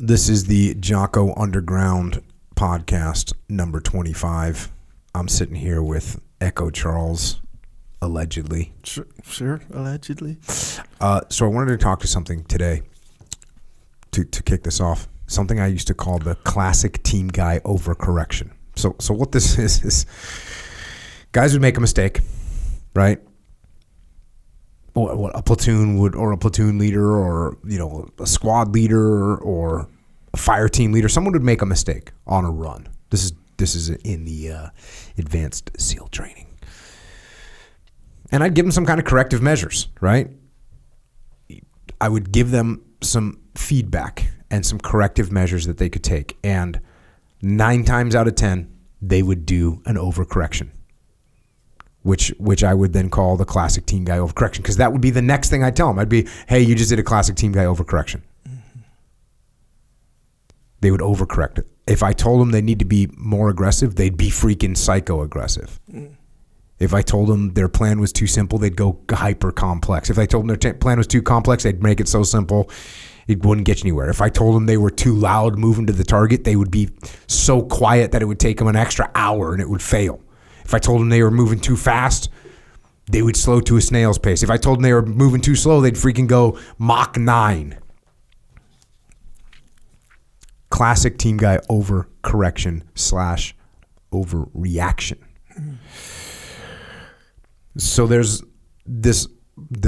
This is the Jocko Underground podcast number 25. I'm sitting here with Echo Charles, allegedly. Sure, allegedly. So I wanted to talk to something today to kick this off. Something I used to call the classic team guy overcorrection. So what this is guys would make a mistake, right? What a platoon would, or a platoon leader, or a squad leader, or a fire team leader. Someone would make a mistake on a run. This is in the advanced SEAL training, and I'd give them some kind of corrective measures, right? I would give them some feedback and some corrective measures that they could take, and 9 times out of 10 they would do an overcorrection. Which I would then call the classic team guy overcorrection, because that would be the next thing I'd tell them. I'd be, hey, you just did a classic team guy overcorrection. Mm-hmm. They would overcorrect it. If I told them they need to be more aggressive, they'd be freaking psycho-aggressive. Mm. If I told them their plan was too simple, they'd go hyper-complex. If I told them their plan was too complex, they'd make it so simple it wouldn't get you anywhere. If I told them they were too loud moving to the target, they would be so quiet that it would take them an extra hour and it would fail. If I told them they were moving too fast, they would slow to a snail's pace. If I told them they were moving too slow, they'd freaking go Mach 9. Classic team guy overcorrection / overreaction. So there's this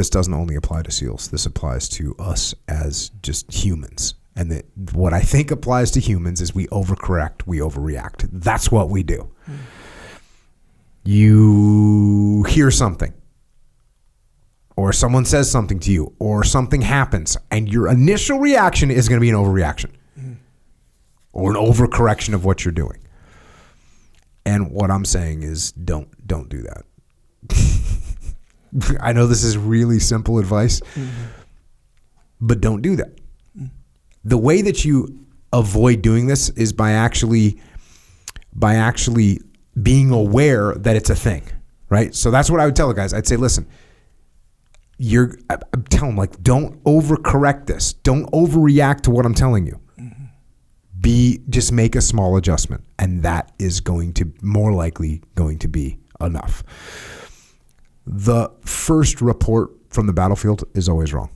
doesn't only apply to SEALs. This applies to us as just humans. And what I think applies to humans is we overcorrect, we overreact. That's what we do. You hear something, or someone says something to you, or something happens, and your initial reaction is going to be an overreaction or an overcorrection of what you're doing. And what I'm saying is don't do that. I know this is really simple advice, but don't do that. The way that you avoid doing this is by actually being aware that it's a thing, right? So that's what I would tell the guys. I'd say, listen, I'm telling them, don't overcorrect this. Don't overreact to what I'm telling you. Just make a small adjustment, and that is more likely going to be enough. The first report from the battlefield is always wrong.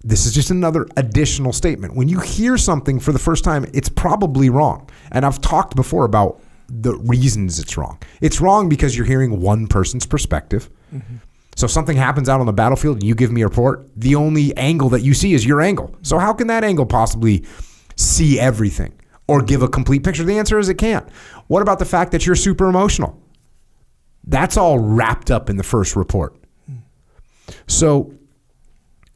This is just another additional statement. When you hear something for the first time, it's probably wrong. And I've talked before about the reasons it's wrong. It's wrong because you're hearing one person's perspective. Mm-hmm. So if something happens out on the battlefield and you give me a report, the only angle that you see is your angle. So how can that angle possibly see everything or give a complete picture? The answer is it can't. What about the fact that you're super emotional? That's all wrapped up in the first report. So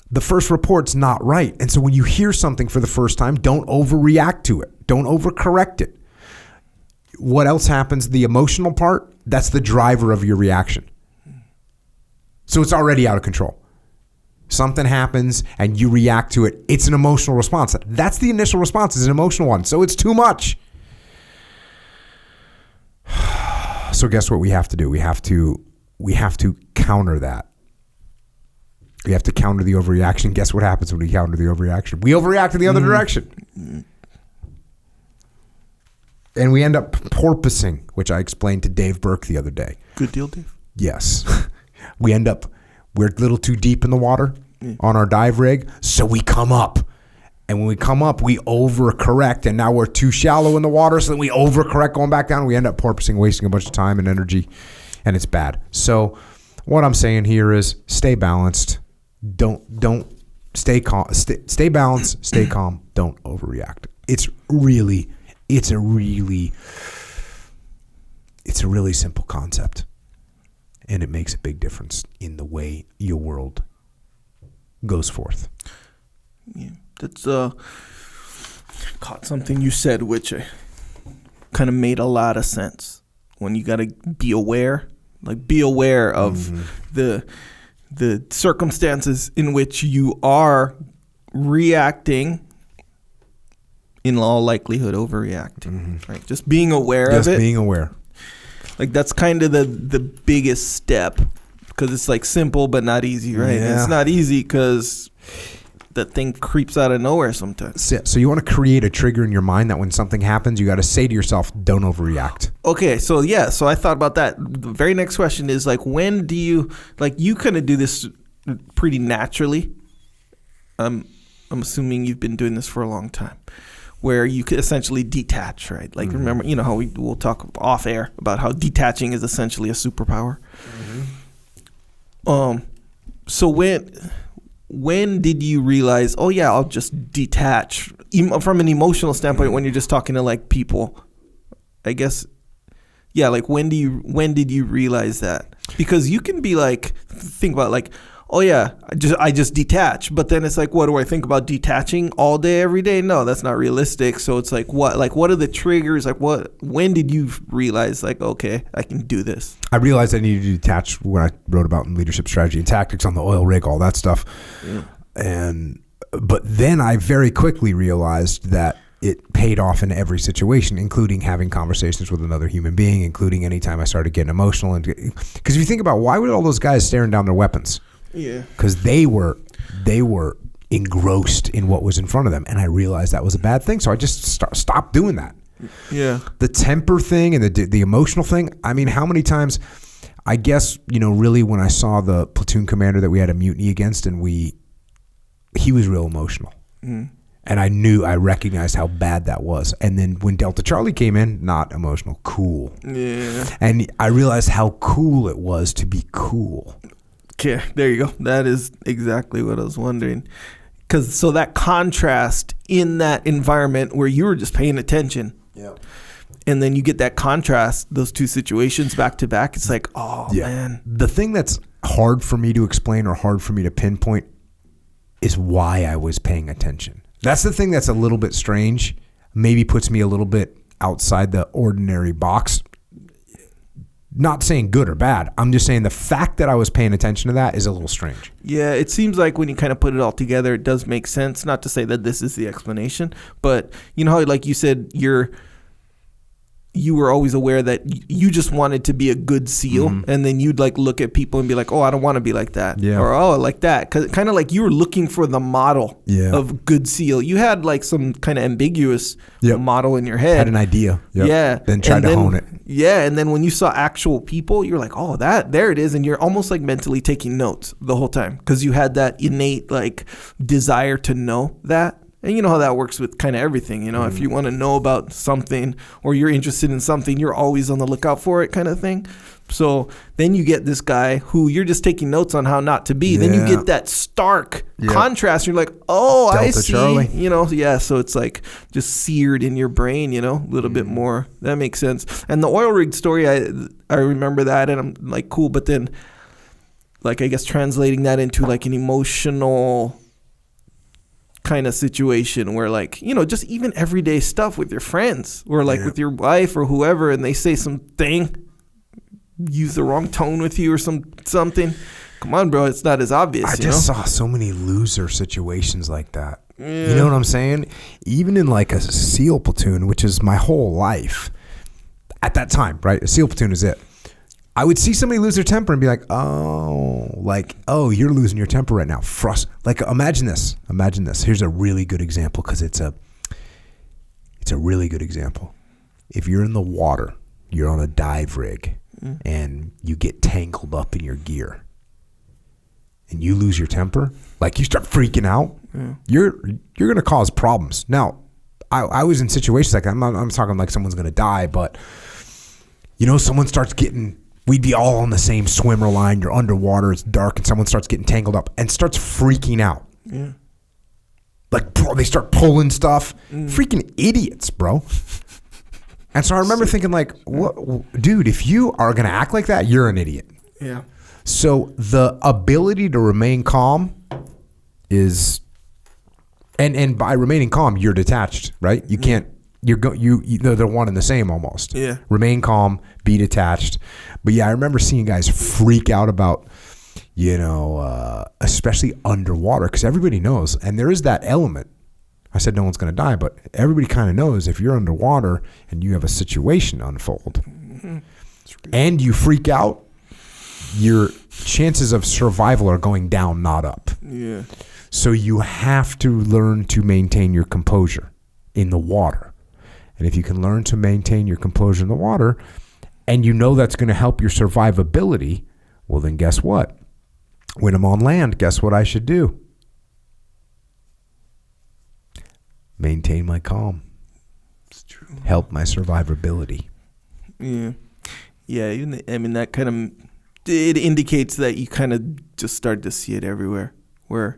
the first report's not right. And so when you hear something for the first time, don't overreact to it. Don't overcorrect it. What else happens? The emotional part, that's the driver of your reaction. So it's already out of control. Something happens and you react to it. It's an emotional response. That's the initial response, is an emotional one. So it's too much. So guess what we have to do? We have to counter that. We have to counter the overreaction. Guess what happens when we counter the overreaction? We overreact in the other direction. And we end up porpoising, which I explained to Dave Burke the other day. Good deal, Dave. Yes. We're a little too deep in the water on our dive rig, so we come up. And when we come up, we overcorrect, and now we're too shallow in the water, so then we overcorrect going back down. We end up porpoising, wasting a bunch of time and energy, and it's bad. So what I'm saying here is stay balanced. Don't stay calm. Stay balanced, stay calm. Don't overreact. It's a really simple concept, and it makes a big difference in the way your world goes forth. Yeah, that's caught something you said, which kind of made a lot of sense. When you got to be aware of the circumstances in which you are reacting. In all likelihood, overreacting, right? Just being aware of it. Just being aware. That's kind of the biggest step, because it's simple but not easy, right? Yeah. It's not easy because that thing creeps out of nowhere sometimes. So you want to create a trigger in your mind that when something happens, you got to say to yourself, don't overreact. Okay, so I thought about that. The very next question is like, when do you, like, you kind of do this pretty naturally. I'm assuming you've been doing this for a long time, where you could essentially detach, right? Like, remember, you know how we'll talk off air about how detaching is essentially a superpower. So when did you realize, oh yeah, I'll just detach from an emotional standpoint when you're just talking to like people? I guess, yeah. Like when did you realize that? Because you can be like, think about like, oh yeah, I just detach. But then it's like, what do I think about detaching all day, every day? No, that's not realistic. So it's like, what are the triggers? Like when did you realize like, okay, I can do this? I realized I needed to detach when I wrote about leadership strategy and tactics on the oil rig, all that stuff. Yeah. But then I very quickly realized that it paid off in every situation, including having conversations with another human being, including anytime I started getting emotional. Because if you think about why were all those guys staring down their weapons? Yeah, because they were engrossed in what was in front of them, and I realized that was a bad thing. So I just stopped doing that. Yeah, the temper thing and the emotional thing. I mean, how many times? I guess really when I saw the platoon commander that we had a mutiny against, and he was real emotional, and I recognized how bad that was. And then when Delta Charlie came in, not emotional, cool. Yeah, and I realized how cool it was to be cool. Okay, there you go. That is exactly what I was wondering. So that contrast in that environment where you were just paying attention. Yeah. And then you get that contrast, those two situations back to back. It's like, oh, yeah, man. The thing that's hard for me to explain or hard for me to pinpoint is why I was paying attention. That's the thing that's a little bit strange, maybe puts me a little bit outside the ordinary box. Not saying good or bad. I'm just saying the fact that I was paying attention to that is a little strange. Yeah, it seems like when you kind of put it all together, it does make sense. Not to say that this is the explanation, but you know how, like you said, you were always aware that you just wanted to be a good SEAL, and then you'd like look at people and be like, oh, I don't want to be like that, or oh, like that, because kind of like you were looking for the model of good SEAL. You had like some kind of ambiguous model in your head, had an idea, then tried to hone it. Yeah, and then when you saw actual people, you're like, oh, there it is, and you're almost like mentally taking notes the whole time because you had that innate like desire to know that. And you know how that works with kind of everything, if you want to know about something or you're interested in something, you're always on the lookout for it kind of thing. So then you get this guy who you're just taking notes on how not to be. Yeah. Then you get that stark contrast. You're like, oh, Delta I see. Charlie. So it's like just seared in your brain, a little bit more. That makes sense. And the oil rig story, I remember that and I'm like, cool. But then like, I guess translating that into like an emotional kind of situation where like, just even everyday stuff with your friends or like with your wife or whoever, and they say something, use the wrong tone with you or something. Come on, bro. It's not as obvious. I just saw so many loser situations like that. Yeah. You know what I'm saying? Even in like a SEAL platoon, which is my whole life at that time, right? A SEAL platoon is it. I would see somebody lose their temper and be like, oh, you're losing your temper right now. Like, imagine this. Here's a really good example because it's a really good example. If you're in the water, you're on a dive rig and you get tangled up in your gear and you lose your temper, like you start freaking out, you're going to cause problems. Now, I was in situations like that. I'm talking like someone's going to die, but someone starts getting... We'd be all on the same swimmer line. You're underwater. It's dark, and someone starts getting tangled up and starts freaking out. Yeah. Like, bro, they start pulling stuff. Freaking idiots, bro. And so I remember thinking, like, what, dude, if you are going to act like that, you're an idiot. Yeah. So the ability to remain calm is, and by remaining calm, you're detached, right? You can't. They're one and the same almost. Yeah. Remain calm, be detached. But yeah, I remember seeing guys freak out about, especially underwater, because everybody knows, and there is that element. I said no one's going to die, but everybody kind of knows if you're underwater and you have a situation unfold and you freak out, your chances of survival are going down, not up. Yeah. So you have to learn to maintain your composure in the water. And if you can learn to maintain your composure in the water, and you know that's going to help your survivability, well, then guess what? When I'm on land, guess what I should do? Maintain my calm. It's true. Help my survivability. Yeah. Yeah, that kind of, it indicates that you kind of just start to see it everywhere, where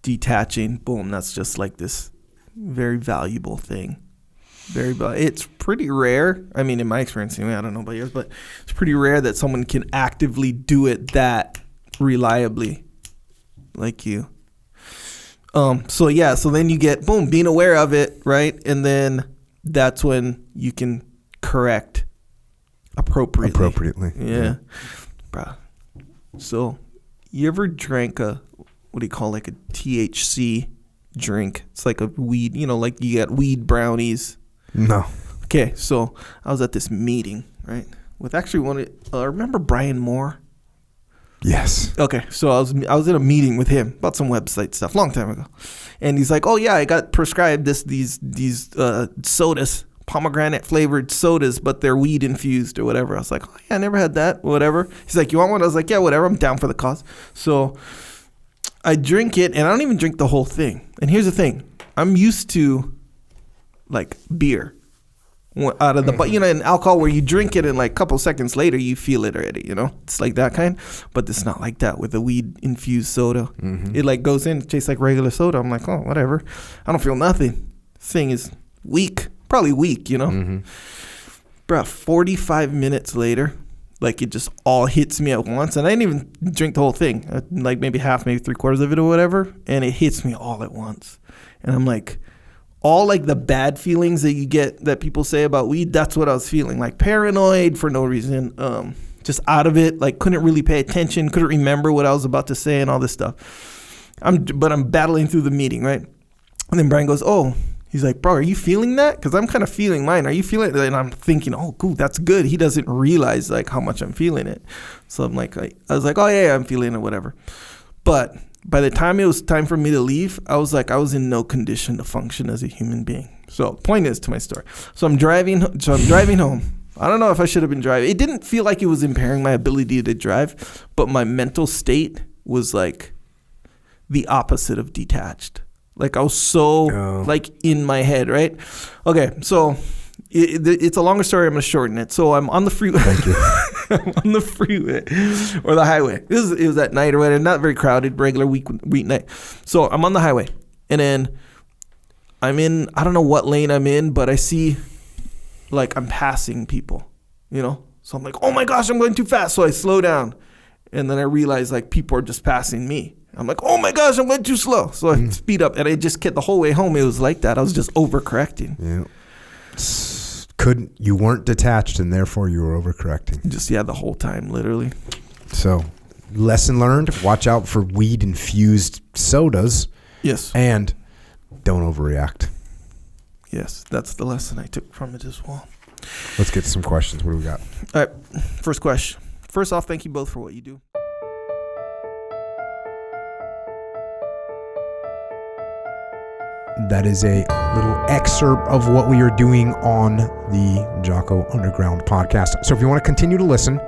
detaching, boom, that's just like this very valuable thing. It's pretty rare. I mean, in my experience, anyway, I don't know about yours, but it's pretty rare that someone can actively do it that reliably like you. So then you get, boom, being aware of it, right? And then that's when you can correct appropriately. Yeah. Bruh. So you ever drank a THC drink? It's like a weed, like you got weed brownies. No. Okay, so I was at this meeting, right? With actually remember Brian Moore? Yes. Okay, so I was in a meeting with him about some website stuff long time ago, and he's like, "Oh yeah, I got prescribed these sodas, pomegranate flavored sodas, but they're weed infused or whatever." I was like, "Oh yeah, I never had that, whatever." He's like, "You want one?" I was like, "Yeah, whatever. I'm down for the cause." So I drink it, and I don't even drink the whole thing. And here's the thing: I'm used to like beer. Out of the, but in alcohol where you drink it and like a couple seconds later you feel it already, it's like that kind. But it's not like that with a weed infused soda. It like goes in, it tastes like regular soda. I'm like, oh, whatever. I don't feel nothing. This thing is probably weak, Bruh, 45 minutes later, like it just all hits me at once, and I didn't even drink the whole thing, like maybe half, maybe 3/4 of it or whatever, and it hits me all at once, and I'm like, all like the bad feelings that you get that people say about weed, that's what I was feeling. Like paranoid for no reason. Just out of it. Like couldn't really pay attention. Couldn't remember what I was about to say and all this stuff. But I'm battling through the meeting, right? And then Brian goes, "Oh," he's like, "Bro, are you feeling that? Because I'm kind of feeling mine. Are you feeling it?" And I'm thinking, "Oh, cool, that's good." He doesn't realize like how much I'm feeling it. So I'm like, I was like, "Oh yeah, I'm feeling it, whatever." But by the time it was time for me to leave, I was in no condition to function as a human being. So point is to my story. So I'm driving home. I don't know if I should have been driving. It didn't feel like it was impairing my ability to drive, but my mental state was like the opposite of detached. Like I was so like in my head, right? Okay, so it's a longer story. I'm going to shorten it. So I'm on the freeway. Thank you. I'm on the freeway or the highway. It was at night or whatever, not very crowded, regular weeknight. So I'm on the highway, and then I'm in, I don't know what lane I'm in, but I see like I'm passing people, So I'm like, oh my gosh, I'm going too fast. So I slow down, and then I realize like people are just passing me. I'm like, oh my gosh, I'm going too slow. So I speed up, and I just kept the whole way home. It was like that. I was just overcorrecting. Yeah. You weren't detached, and therefore you were overcorrecting. Just the whole time, literally. So, lesson learned: watch out for weed infused sodas. Yes. And don't overreact. Yes, that's the lesson I took from it as well. Let's get to some questions. What do we got? All right. First question. First off, thank you both for what you do. That is a little excerpt of what we are doing on the Jocko Underground podcast. So if you want to continue to listen,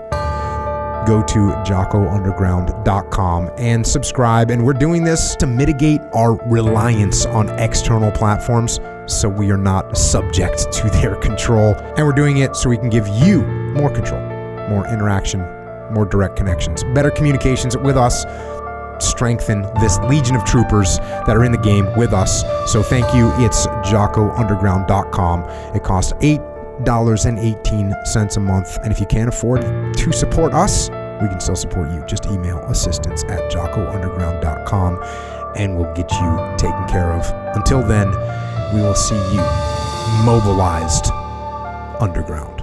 go to jockounderground.com and subscribe. And we're doing this to mitigate our reliance on external platforms so we are not subject to their control. And we're doing it so we can give you more control, more interaction, more direct connections, better communications with us, strengthen this legion of troopers that are in the game with us. So thank you. It's jockounderground.com. It costs $8.18 a month. And if you can't afford to support us, we can still support you. Just email assistance@jockounderground.com and we'll get you taken care of. Until then, we will see you mobilized underground.